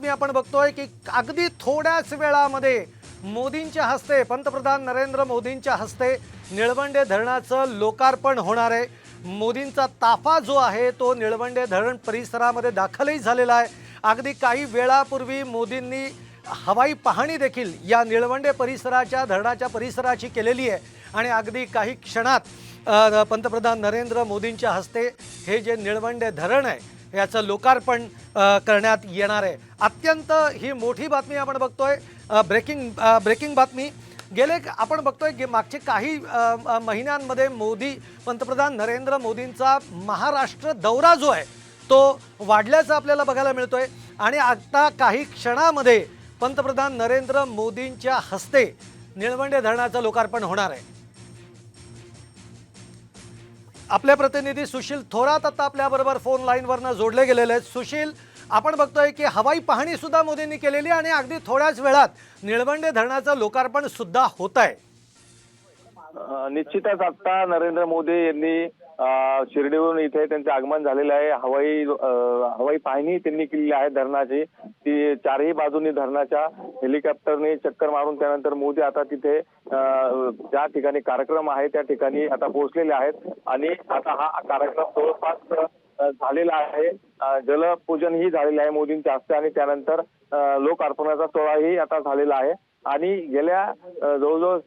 आपण बघतोय की अगदी थोड्याच वेळामध्ये मोदींच्या हस्ते, पंतप्रधान नरेंद्र मोदींच्या हस्ते निळवंडे धरणाचं लोकार्पण होणार आहे। मोदींचा ताफा जो आहे तो निळवंडे धरण परिसरामध्ये दाखलही झालेला आहे। अगदी काही वेळापूर्वी मोदींनी हवाई पाहणी देखील या निळवंडे परिसराच्या धरणाच्या परिसराची केलेली आहे आणि अगदी काही क्षणात पंतप्रधान नरेंद्र मोदींच्या हस्ते हे जे निळवंडे धरण आहे याचं लोकार्पण करण्यात येणार आहे। अत्यंत ही मोठी बातमी आपण बघतोय, ब्रेकिंग बातमी। गेले आपण बघतोय की मागचे काही महिन्यांमध्ये पंतप्रधान नरेंद्र मोदींचा महाराष्ट्र दौरा जो आहे तो वाढल्याचं आपल्याला बघायला मिळतोय आणि आता काही क्षणामध्ये पंतप्रधान नरेंद्र मोदींच्या हस्ते निळवंडे धरणाचं लोकार्पण होणार आहे। आपले प्रतिनिधी सुशील थोरात आता आपल्याबरोबर फोन लाईनवरनं जोडले गेलेले आहेत। सुशील, आपण बघतोय की हवाई पाहणी सुद्धा मोदींनी केलेली आणि अगदी थोड्याच वेळात निळवंडे धरणाचं लोकार्पण सुद्धा होत आहे। निश्चितच आता नरेंद्र मोदी यांनी शिर्डीवरून इथे त्यांचे आगमन झालेले आहे। हवाई पाहणी त्यांनी केलेली आहे धरणाची। ती चारही बाजूनी धरणाच्या हेलिकॉप्टरने चक्कर मारून त्यानंतर मोदी आता तिथे ज्या ठिकाणी कार्यक्रम आहे त्या ठिकाणी आता पोहोचलेले आहेत आणि आता हा कार्यक्रम जवळपास झालेला आहे। जलपूजनही झालेलं आहे मोदींच्या हस्ते आणि त्यानंतर लोकार्पणाचा सोहळाही आता झालेला आहे आणि गेल्या जवळजवळ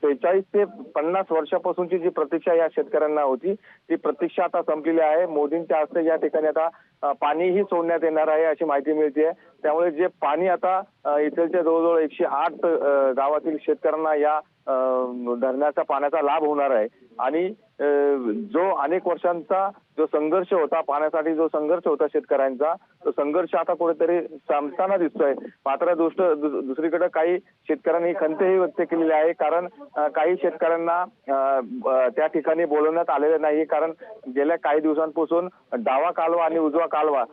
46 ते 50 वर्षापासूनची जी प्रतीक्षा या शेतकऱ्यांना होती ती प्रतीक्षा आता संपलेली आहे। मोदींच्या हस्ते या ठिकाणी आता पाणीही सोडण्यात येणार आहे अशी माहिती मिळते। त्यामुळे जे पाणी आता इथलच्या जवळजवळ 108 गावातील शेतकऱ्यांना या धरणाच्या पाण्याचा लाभ होणार आहे आणि जो अनेक वर्षांचा जो संघर्ष होता, पाण्यासाठी जो संघर्ष होता शेतकऱ्यांचा, तो संघर्ष आता कुठेतरी संपताना दिसतोय। मात्र दुसरीकडे काही शेतकऱ्यांनी खंतही व्यक्त केलेली आहे, कारण काही शेतकऱ्यांना त्या ठिकाणी बोलवण्यात आलेले नाही, कारण गेल्या काही दिवसांपासून डावा कालवा आणि उजवा कालवा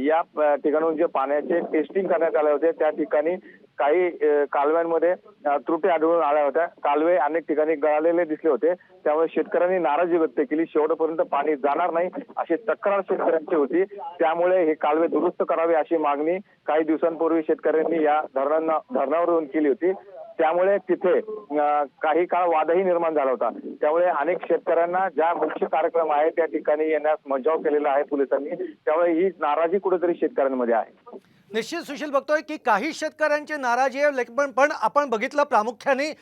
या ठिकाणून जे पाण्याचे टेस्टिंग करण्यात आले होते त्या ठिकाणी काही कालव्यांमध्ये त्रुटी आढळून आल्या होत्या। कालवे अनेक ठिकाणी गळालेले दिसले होते, त्यामुळे शेतकऱ्यांनी नाराजी व्यक्त केली। शेवटपर्यंत पाणी जाणार नाही अशी तक्रार शेतकऱ्यांची होती, त्यामुळे हे कालवे दुरुस्त करावे अशी मागणी काही दिवसांपूर्वी शेतकऱ्यांनी या धरणावरून केली होती। त्यामुळे तिथे काही काळ वादही निर्माण झाला होता। त्यामुळे अनेक शेतकऱ्यांना ज्या मुख्य कार्यक्रम आहे त्या ठिकाणी येण्यास मज्जाव केलेला आहे पोलिसांनी, त्यामुळे ही नाराजी कुठेतरी शेतकऱ्यांमध्ये आहे। निश्चित सुशील, बघतोय की काही शेतकऱ्यांची नाराजी आहे, पण आपण बघितलं प्रामुख्याने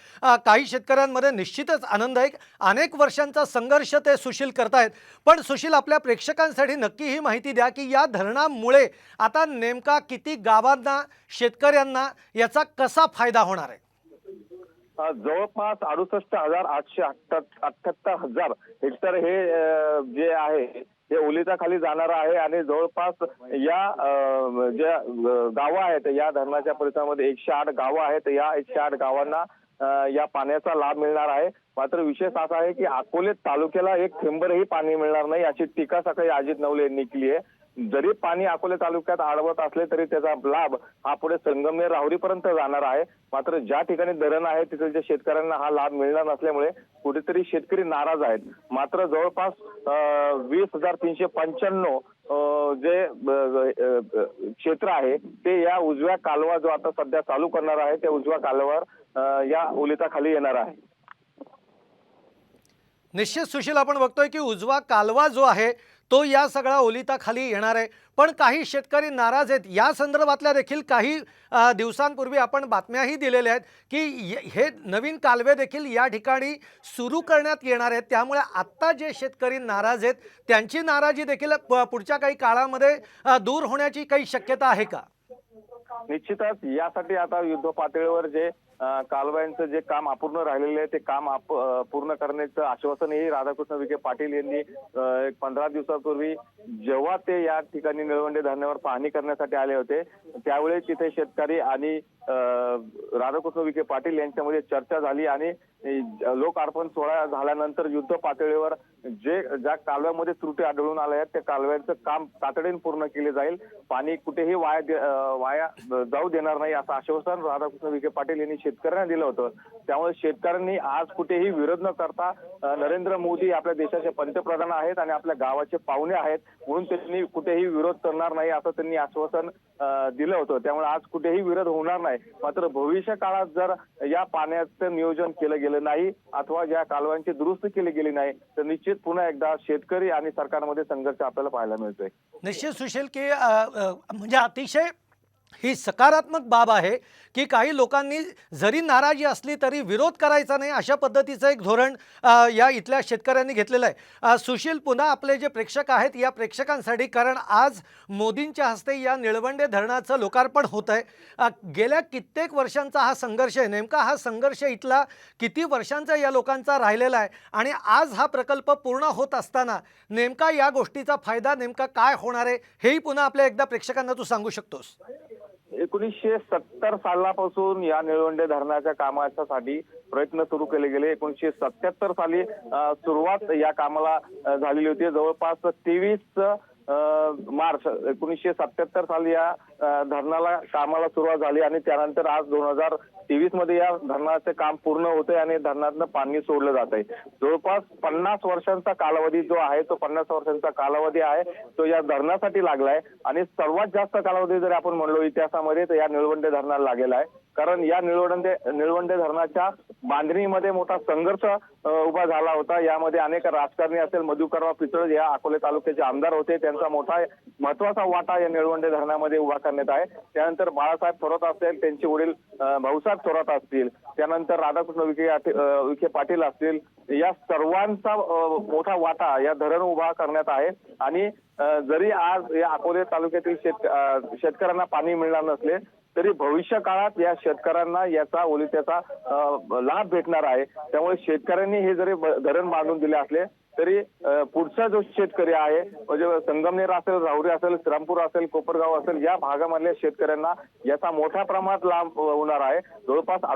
काही शेतकऱ्यांमध्ये निश्चितच आनंद आहे। अनेक वर्षांचा संघर्ष ते सुशील करतायत। पण सुशील, आपल्या प्रेक्षकांसाठी नक्की ही माहिती द्या की या धरणामुळे आता नेमका किती गावांना, शेतकऱ्यांना याचा कसा फायदा होणार आहे? जवळपास 68,878 हेक्टर हे जे आहे हे ओलिताखाली जाणार आहे आणि जवळपास या ज्या गावं आहेत या धरणाच्या परिसरामध्ये 108 गावं आहेत। या 108 गावांना या पाण्याचा लाभ मिळणार आहे। मात्र विशेष असा आहे की अकोले तालुक्याला एक थेंबरही पाणी मिळणार नाही अशी टीका सकाळी अजित नवले यांनी केली आहे। जरी पाणी अकोले तालुक्यात अडवत असले तरी त्याचा लाभ हा पुढे संगमनेर राहुरीपर्यंत जाणार आहे। मात्र ज्या ठिकाणी धरण आहे तिथल्या शेतकऱ्यांना हा लाभ मिळणार नसल्यामुळे कुठेतरी शेतकरी नाराज आहेत। मात्र जवळपास 20,395 जे क्षेत्र आहे ते या उजव्या कालवा जो आता सध्या चालू करणार आहे त्या उजव्या कालव्यावर या ओलिताखाली येणार आहे। निश्चित सुशील, आपण बघतोय की उजवा कालवा जो आहे तो या सगळ्या ओलिताखाली येणार आहे, पण काही शेतकरी नाराज आहेत। या संदर्भातल्या देखील काही दिवसांपूर्वी आपण बातम्याही दिलेल्या आहेत की हे नवीन कालवे देखील या ठिकाणी सुरू करण्यात येणार आहेत। त्यामुळे आता जे शेतकरी नाराज आहेत त्यांची नाराजी देखील पुढच्या काही काळामध्ये दूर होण्याची काही शक्यता आहे का? निश्चितच यासाठी आता युद्ध पातळीवर जे कालव्यांचं जे काम अपूर्ण राहिलेले आहे ते काम पूर्ण करण्याचं आश्वासनही राधाकृष्ण विखे पाटील यांनी 15 दिवसापूर्वी जेव्हा ते या ठिकाणी निळवंडे धरणावर पाहणी करण्यासाठी आले होते त्यावेळी तिथे शेतकरी आणि राधाकृष्ण विखे पाटील यांच्यामध्ये चर्चा झाली आणि लोकार्पण सोहळा झाल्यानंतर युद्ध पातळीवर ज्या कालव्यामध्ये त्रुटी आढळून आल्या आहेत त्या कालव्यांचं काम तातडीने पूर्ण केले जाईल। पाणी कुठेही वाया जाऊ देणार नाही असं आश्वासन राधाकृष्ण विखे पाटील यांनी शेतकऱ्यांना दिलं होतं. त्यामुळे शेतकऱ्यांनी आज कुठेही विरोध न करता नरेंद्र मोदी आपल्या देशाचे पंतप्रधान आहेत आणि आपल्या गावाचे पाहुणे आहेत म्हणून त्यांनी कुठेही विरोध करणार नाही असं त्यांनी आश्वासन दिलं होतं. त्यामुळे आज कुठेही विरोध होणार नाही. मात्र भविष्य काळात जर या पाण्याचं नियोजन केलं गेलं नाही अथवा या कालव्यांची दुरुस्ती केली गेली नाही तर निश्चित पुन्हा एकदा शेतकरी आणि सरकारमध्ये संघर्ष आपल्याला पाहायला मिळतोय. निश्चित सुशील की म्हणजे अतिशय ही सकारात्मक बाब आहे की काही लोकांनी जरी नाराजी असली तरी विरोध करायचा नाही अशा पद्धतीचं एक धोरण या इथल्या शेतकऱ्यांनी घेतलेलं आहे. सुशील, पुन्हा आपले जे प्रेक्षक आहेत या प्रेक्षकांसाठी, कारण आज मोदींच्या हस्ते या निळवंडे धरणाचं लोकार्पण होत आहे. गेल्या कित्येक वर्षांचा हा संघर्ष आहे. नेमका हा संघर्ष इथला किती वर्षांचा या लोकांचा राहिलेला आहे आणि आज हा प्रकल्प पूर्ण होत असताना नेमका या गोष्टीचा फायदा नेमका काय होणार आहे हेही पुन्हा आपल्या एकदा प्रेक्षकांना तू सांगू शकतोस? 1970 सालापासून या निळवंडे धरणाच्या कामासाठी प्रयत्न सुरू केले गेले. 1977 साली सुरुवात या कामाला झालेली होती. जवळपास 23 मार्च 1977 साली या धरणाला कामाला सुरुवात झाली आणि त्यानंतर आज 2023 मध्ये या धरणाचे काम पूर्ण होते आणि धरणातनं पाणी सोडलं जात आहे. जवळपास 50 वर्षांचा कालावधी जो आहे तो 50 वर्षांचा कालावधी आहे तो या धरणासाठी लागलाय आणि सर्वात जास्त कालावधी जर आपण म्हणलो इतिहासामध्ये तर या निळवंडे धरणाला लागलेला आहे. कारण या निळवंडे धरणाच्या बांधणीमध्ये मोठा संघर्ष उभा झाला होता. यामध्ये अनेक राजकारणी असेल, मधुकरराव पिचड या अकोले तालुक्याचे आमदार होते, त्यांचा मोठा महत्वाचा वाटा या निळवंडे धरणामध्ये उभा करण्यात आहे. त्यानंतर बाळासाहेब थोरात असतील, त्यांचे वडील भाऊसाहेब थोरात असतील, त्यानंतर राधाकृष्ण विखे पाटील असतील, या सर्वांचा मोठा वाटा या धरण उभा करण्यात आहे. आणि जरी आज या अकोले तालुक्यातील शेतकऱ्यांना पाणी मिळणार नसले तरी भविष्य काळात या शेतकऱ्यांना याचा ओलित्याचा लाभ भेटणार आहे. त्यामुळे शेतकऱ्यांनी हे जरी धरण बांधून दिले असले तरी पुढचा जो शेतकरी आहे म्हणजे संगमनेर असेल, राहुरी असेल, श्रीरामपूर असेल, कोपरगाव असेल या भागामधल्या शेतकऱ्यांना याचा मोठ्या प्रमाणात लाभ होणार आहे. जवळपास